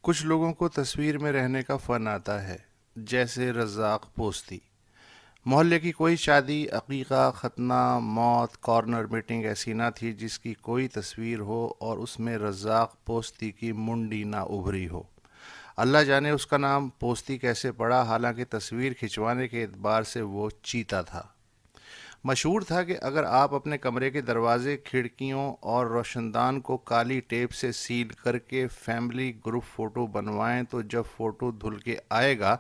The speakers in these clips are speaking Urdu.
کچھ لوگوں کو تصویر میں رہنے کا فن آتا ہے، جیسے رزاق پوستی۔ محلے کی کوئی شادی، عقیقہ، ختنہ، موت، کارنر میٹنگ ایسی نہ تھی جس کی کوئی تصویر ہو اور اس میں رزاق پوستی کی منڈی نہ ابھری ہو۔ اللہ جانے اس کا نام پوستی کیسے پڑا، حالانکہ تصویر کھنچوانے کے اعتبار سے وہ چیتا تھا۔ مشہور تھا کہ اگر آپ اپنے کمرے کے دروازے، کھڑکیوں اور روشن دان کو کالی ٹیپ سے سیل کر کے فیملی گروپ فوٹو بنوائیں تو جب فوٹو دھل کے آئے گا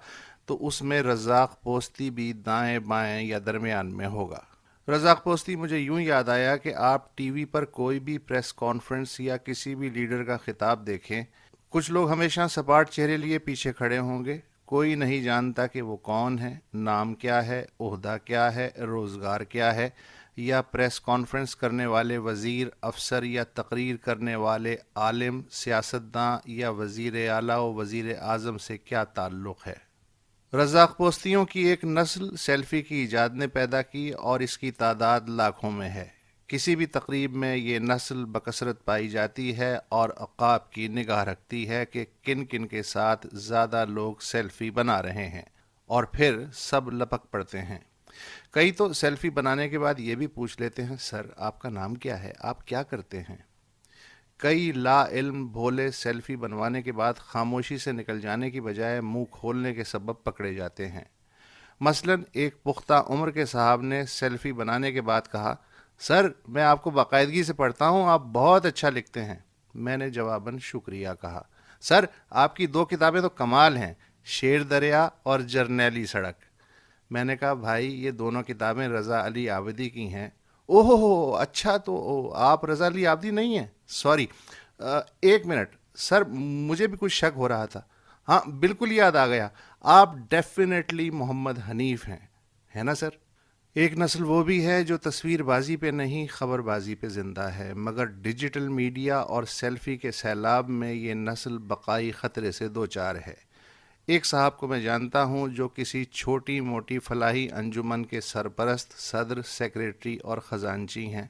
تو اس میں رزاق پوستی بھی دائیں بائیں یا درمیان میں ہوگا۔ رزاق پوستی مجھے یوں یاد آیا کہ آپ ٹی وی پر کوئی بھی پریس کانفرنس یا کسی بھی لیڈر کا خطاب دیکھیں، کچھ لوگ ہمیشہ سپاٹ چہرے لیے پیچھے کھڑے ہوں گے۔ کوئی نہیں جانتا کہ وہ کون ہے، نام کیا ہے، عہدہ کیا ہے، روزگار کیا ہے، یا پریس کانفرنس کرنے والے وزیر، افسر یا تقریر کرنے والے عالم، سیاستداں یا وزیر اعلیٰ و وزیر اعظم سے کیا تعلق ہے۔ رزاق پوستیوں کی ایک نسل سیلفی کی ایجاد نے پیدا کی اور اس کی تعداد لاکھوں میں ہے۔ کسی بھی تقریب میں یہ نسل بکثرت پائی جاتی ہے اور عقاب کی نگاہ رکھتی ہے کہ کن کن کے ساتھ زیادہ لوگ سیلفی بنا رہے ہیں، اور پھر سب لپک پڑتے ہیں۔ کئی تو سیلفی بنانے کے بعد یہ بھی پوچھ لیتے ہیں، سر آپ کا نام کیا ہے، آپ کیا کرتے ہیں؟ کئی لا علم بھولے سیلفی بنوانے کے بعد خاموشی سے نکل جانے کی بجائے منہ کھولنے کے سبب پکڑے جاتے ہیں۔ مثلا ایک پختہ عمر کے صاحب نے سیلفی بنانے کے بعد کہا، سر میں آپ کو باقاعدگی سے پڑھتا ہوں، آپ بہت اچھا لکھتے ہیں۔ میں نے جواباً شکریہ کہا۔ سر آپ کی 2 کتابیں تو کمال ہیں، شیر دریا اور جرنیلی سڑک۔ میں نے کہا بھائی یہ دونوں کتابیں رضا علی عابدی کی ہیں۔ اوہ ہو اچھا، تو آپ رضا علی عابدی نہیں ہیں؟ سوری، ایک منٹ سر، مجھے بھی کچھ شک ہو رہا تھا۔ ہاں بالکل یاد آ گیا، آپ ڈیفینیٹلی محمد حنیف ہیں، ہے نا سر؟ ایک نسل وہ بھی ہے جو تصویر بازی پہ نہیں، خبر بازی پہ زندہ ہے، مگر ڈیجیٹل میڈیا اور سیلفی کے سیلاب میں یہ نسل بقائی خطرے سے دوچار ہے۔ ایک صاحب کو میں جانتا ہوں جو کسی چھوٹی موٹی فلاحی انجمن کے سرپرست، صدر، سیکریٹری اور خزانچی ہیں۔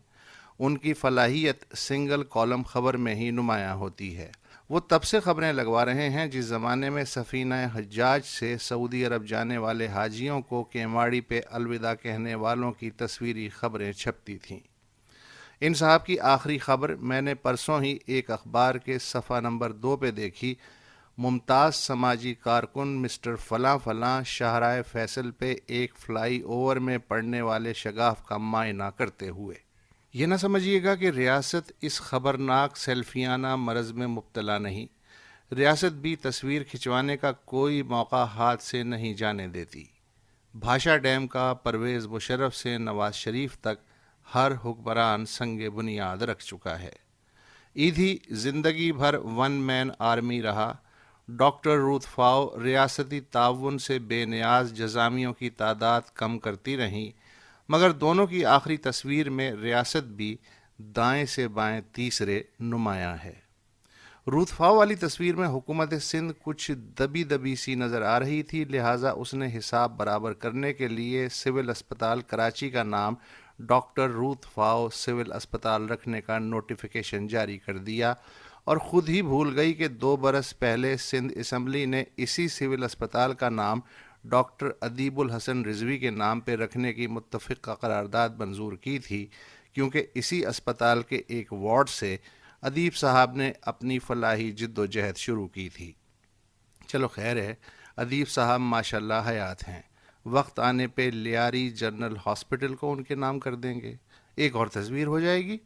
ان کی فلاحیت سنگل کالم خبر میں ہی نمایاں ہوتی ہے۔ وہ تب سے خبریں لگوا رہے ہیں جس زمانے میں سفینہ حجاج سے سعودی عرب جانے والے حاجیوں کو کیماڑی پہ الوداع کہنے والوں کی تصویری خبریں چھپتی تھیں۔ ان صاحب کی آخری خبر میں نے پرسوں ہی ایک اخبار کے صفحہ نمبر 2 پہ دیکھی، ممتاز سماجی کارکن مسٹر فلاں فلاں شاہراہ فیصل پہ ایک فلائی اوور میں پڑنے والے شگاف کا معائنہ کرتے ہوئے۔ یہ نہ سمجھیے گا کہ ریاست اس خبرناک سیلفیانہ مرض میں مبتلا نہیں۔ ریاست بھی تصویر کھنچوانے کا کوئی موقع ہاتھ سے نہیں جانے دیتی۔ بھاشا ڈیم کا پرویز مشرف سے نواز شریف تک ہر حکمران سنگ بنیاد رکھ چکا ہے۔ ایدھی زندگی بھر ون مین آرمی رہا۔ ڈاکٹر روت فاؤ ریاستی تعاون سے بے نیاز جزامیوں کی تعداد کم کرتی رہیں، مگر دونوں کی آخری تصویر میں ریاست بھی دائیں سے بائیں تیسرے نمایاں ہے۔ روت فاؤ والی تصویر میں حکومت سندھ کچھ دبی دبی سی نظر آ رہی تھی، لہٰذا اس نے حساب برابر کرنے کے لیے سول اسپتال کراچی کا نام ڈاکٹر روت فاؤ سول اسپتال رکھنے کا نوٹیفیکیشن جاری کر دیا، اور خود ہی بھول گئی کہ 2 برس پہلے سندھ اسمبلی نے اسی سول اسپتال کا نام ڈاکٹر ادیب الحسن رضوی کے نام پہ رکھنے کی متفقہ قرارداد منظور کی تھی، کیونکہ اسی اسپتال کے ایک وارڈ سے ادیب صاحب نے اپنی فلاحی جد و جہد شروع کی تھی۔ چلو خیر ہے، ادیب صاحب ماشاءاللہ حیات ہیں، وقت آنے پہ لیاری جنرل ہاسپٹل کو ان کے نام کر دیں گے، ایک اور تصویر ہو جائے گی۔